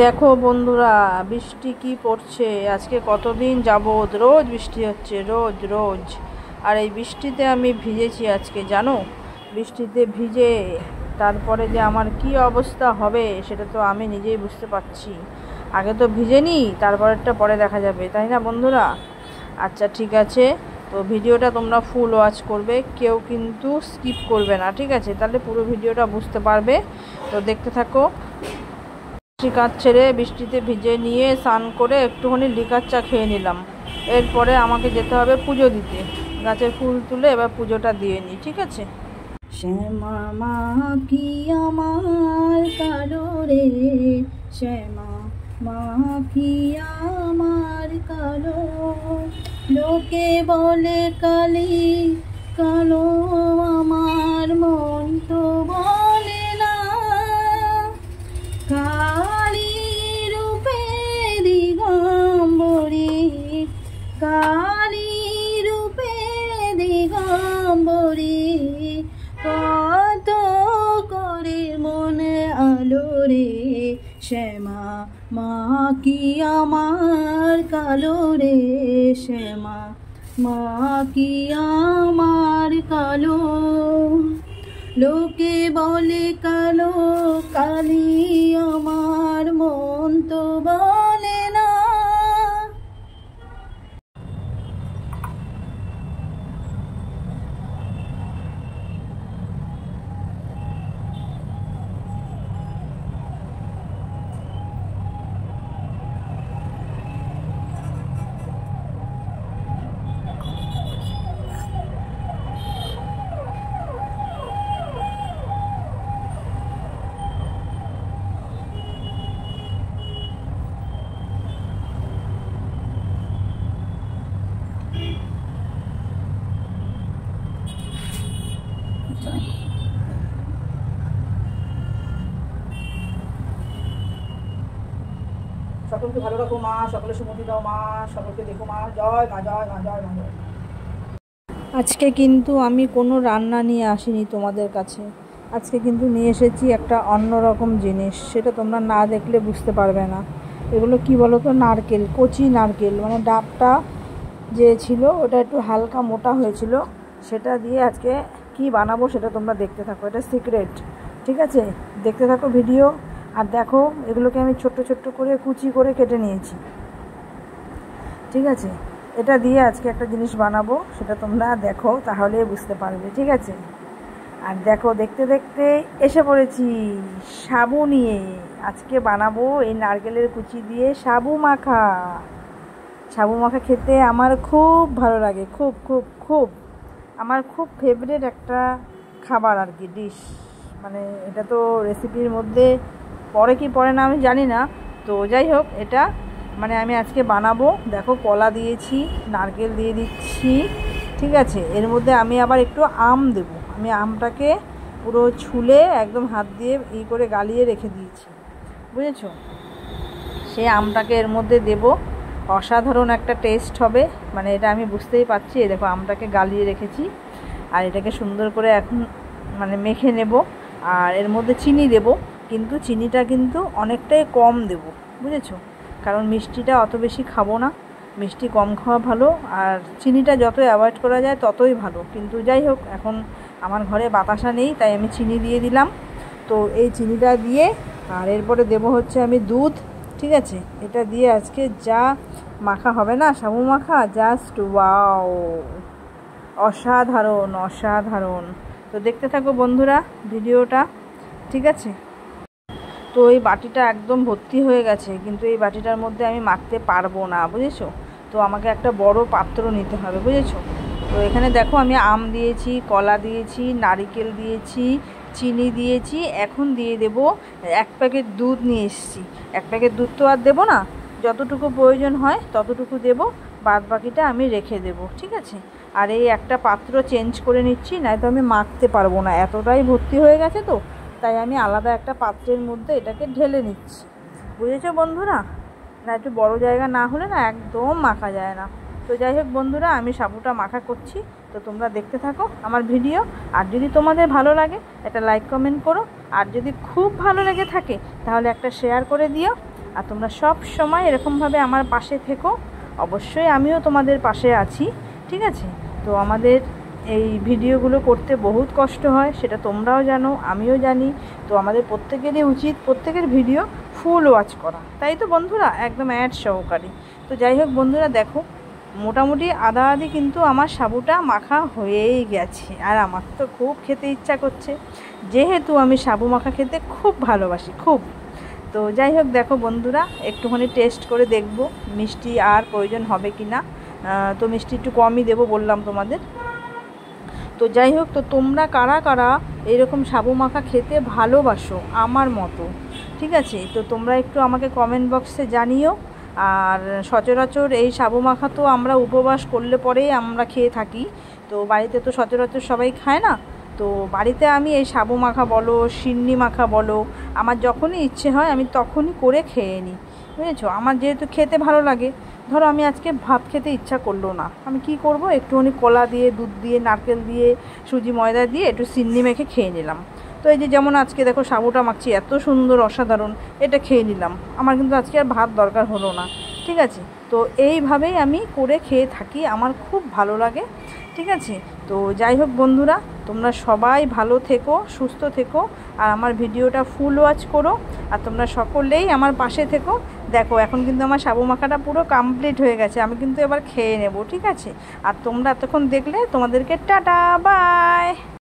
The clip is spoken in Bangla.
দেখো বন্ধুরা, বৃষ্টি কি পড়ছে আজকে। কতদিন যাবত রোজ বৃষ্টি হচ্ছে, রোজ রোজ। আর এই বৃষ্টিতে আমি ভিজেছি আজকে, জানো। বৃষ্টিতে ভিজে তারপরে যে আমার কি অবস্থা হবে সেটা তো আমি নিজেই বুঝতে পারছি। আগে তো ভিজে নিই, তারপরেরটা পরে দেখা যাবে, তাই না বন্ধুরা? আচ্ছা ঠিক আছে, তো ভিডিওটা তোমরা ফুল ওয়াচ করবে, কেউ কিন্তু স্কিপ করবে না, ঠিক আছে? তাহলে পুরো ভিডিওটা বুঝতে পারবে। তো দেখতে থাকো। কাজ ছেড়ে বৃষ্টিতে ভিজে নিয়ে স্নান করে একটুখানি লিকার চা খেয়ে নিলাম। এরপরে আমাকে যেতে হবে পুজো দিতে, গাছের ফুল তুলে এবার পুজোটা দিয়ে নিই, ঠিক আছে? শ্যামা মা কি আমার কালো রে, শ্যামা মা কি আমার কালো। লোকে বলে কালি কালো, আমার মন তো বলে না। কালী রূপে দিগম্বরী, কালী রূপে দিগম্বরী, কত করে মনে আলো রে। শ্যামা মা কি আমার কালো রে, শ্যামা মা কি আমার কালো। লোকে বলে কালো কালী, আমার মন তো বলে না। সকলকে ভালো রাখো মা, সকলে সুমতি দাও মা, সকলকে দেখো মা। জয় মা, জয় মা, জয় মা, জয়। আজকে কিন্তু আমি কোনো রান্না নিয়ে আসিনি তোমাদের কাছে। আজকে কিন্তু নিয়ে এসেছি একটা অন্যরকম জিনিস, সেটা তোমরা না দেখলে বুঝতে পারবে না। এগুলো কি বলো তো, নারকেল, কচি নারকেল, মানে ডাবটা যে ছিল ওটা একটু হালকা মোটা হয়েছিল। সেটা দিয়ে আজকে কি বানাবো সেটা তোমরা দেখতে থাকো, এটা সিক্রেট, ঠিক আছে? দেখতে থাকো ভিডিও। আর দেখো, এগুলোকে আমি ছোট্ট ছোট্ট করে কুচি করে কেটে নিয়েছি, ঠিক আছে? এটা দিয়ে আজকে একটা জিনিস বানাবো, সেটা তোমরা দেখো, তাহলে বুঝতে পারবে, ঠিক আছে? আর দেখো, দেখতে দেখতে এসে পড়েছি সাবু নিয়ে। আজকে বানাবো এই নারকেলের কুচি দিয়ে সাবু মাখা। সাবু মাখা খেতে আমার খুব ভালো লাগে, খুব খুব খুব, আমার খুব ফেভারিট একটা খাবার আর কি, ডিশ। মানে এটা তো রেসিপির মধ্যে পড়ে কি পড়ে না আমি জানি না, তো যাই হোক, এটা মানে আমি আজকে বানাবো। দেখো, কলা দিয়েছি, নারকেল দিয়ে দিচ্ছি, ঠিক আছে? এর মধ্যে আমি আবার একটু আম দেবো। আমি আমটাকে পুরো ছুলে একদম হাত দিয়ে করে গালিয়ে রেখে দিয়েছি, বুঝেছো? সেই আমটাকে এর মধ্যে দেব, অসাধারণ একটা টেস্ট হবে, মানে এটা আমি বুঝতেই পারছি। দেখো, আমটাকে গালিয়ে রেখেছি, আর এটাকে সুন্দর করে এখন মানে মেখে নেব। আর এর মধ্যে চিনি দেব, কিন্তু চিনিটা কিন্তু অনেকটাই কম দেব, বুঝেছো? কারণ মিষ্টিটা অত বেশি খাবো না, মিষ্টি কম খাওয়া ভালো, আর চিনিটা যত অ্যাভয়েড করা যায় ততই ভালো। কিন্তু যাই হোক, এখন আমার ঘরে বাতাসা নেই, তাই আমি চিনি দিয়ে দিলাম। তো এই চিনিটা দিয়ে, আর এরপরে দেব হচ্ছে আমি দুধ, ঠিক আছে? এটা দিয়ে আজকে যা মাখা হবে না, সাবু মাখা, জাস্ট ওয়াও, অসাধারণ অসাধারণ। তো দেখতে থাকো বন্ধুরা ভিডিওটা, ঠিক আছে? তো এই বাটিটা একদম ভর্তি হয়ে গেছে, কিন্তু এই বাটিটার মধ্যে আমি মাখতে পারবো না, বুঝেছো? তো আমাকে একটা বড় পাত্র নিতে হবে, বুঝেছো? তো এখানে দেখো, আমি আম দিয়েছি, কলা দিয়েছি, নারকেল দিয়েছি, চিনি দিয়েছি। এখন দিয়ে দেব 1 প্যাকেট দুধ নিয়ে এসেছি। 1 প্যাকেট দুধ তো আর দেবো না, যতটুকু প্রয়োজন হয় ততটুকু দেব, বাদ বাকিটা আমি রেখে দেব, ঠিক আছে? আর এই একটা পাত্র চেঞ্জ করে নিচ্ছি, নয়তো আমি মাখতে পারবো না, এতটাই ভর্তি হয়ে গেছে। তো তাই আমি আলাদা একটা পাত্রের মধ্যে এটাকে ঢেলে নিচ্ছি, বুঝেছো বন্ধুরা? না একটু বড় জায়গা না হলে না একদম মাখা যায় না। তো যাই হোক বন্ধুরা, আমি সাবুটা মাখা করছি, তো তোমরা দেখতে থাকো আমার ভিডিও। আর যদি তোমাদের ভালো লাগে একটা লাইক কমেন্ট করো, আর যদি খুব ভালো লেগে থাকে তাহলে একটা শেয়ার করে দিও। আর তোমরা সব সময় এরকমভাবে আমার পাশে থেকো। অবশ্যই আমিও তোমাদের পাশে আছি, ঠিক আছে? তো আমাদের এই ভিডিওগুলো করতে বহুত কষ্ট হয়, সেটা তোমরাও জানো, আমিও জানি। তো আমাদের প্রত্যেকেরই উচিত প্রত্যেকের ভিডিও ফুল ওয়াচ করা, তাই তো বন্ধুরা, একদম অ্যাড সহকারে। তো যাই হোক বন্ধুরা, দেখো মোটামুটি আধা আধি কিন্তু আমার সাবুটা মাখা হয়েই গেছে। আর আমার তো খুব খেতে ইচ্ছা করছে, যেহেতু আমি সাবু মাখা খেতে খুব ভালোবাসি, খুব। তো যাই হোক দেখো বন্ধুরা, একটুখানি টেস্ট করে দেখব মিষ্টি আর প্রয়োজন হবে কি না। তো মিষ্টি একটু কমই দেবো বললাম তোমাদের। তো যাই হোক, তো তোমরা কারা কারা এইরকম সাবু মাখা খেতে ভালোবাসো আমার মতো, ঠিক আছে? তো তোমরা একটু আমাকে কমেন্ট বক্সে জানিও। আর সচরাচর এই সাবু মাখা তো আমরা উপবাস করলে পরেই আমরা খেয়ে থাকি। তো বাড়িতে তো সচরাচর সবাই খায় না। তো বাড়িতে আমি এই সাবু মাখা বলো, সিন্নি মাখা বলো, আমার যখনই ইচ্ছে হয় আমি তখনই করে খেয়ে নিই, বুঝেছো? আমার যেহেতু খেতে ভালো লাগে, ধরো আমি আজকে ভাত খেতে ইচ্ছা করলো না, আমি কি করব, একটুখানি কলা দিয়ে, দুধ দিয়ে, নারকেল দিয়ে, সুজি ময়দা দিয়ে একটু সিন্নি মেখে খেয়ে নিলাম। তো এই যে যেমন আজকে দেখো সাবুটা মাখছি, এত সুন্দর অসাধারণ, এটা খেয়ে নিলাম। আমার কিন্তু আজকে আর ভাত দরকার হলো না, ঠিক আছে? তো এইভাবেই আমি করে খেয়ে থাকি, আমার খুব ভালো লাগে, ঠিক আছে? তো যাই হোক বন্ধুরা, তোমরা সবাই ভালো থেকো, সুস্থ থেকো, আর আমার ভিডিওটা ফুল ওয়াচ করো। আর তোমরা সকলেই আমার পাশে থেকো। দেখো এখন কিন্তু আমার সাবু মাখাটা পুরো কমপ্লিট হয়ে গেছে, আমি কিন্তু এবার খেয়ে নেব, ঠিক আছে? আর তোমরা এতক্ষণ দেখলে, তোমাদেরকে টাটা বাই।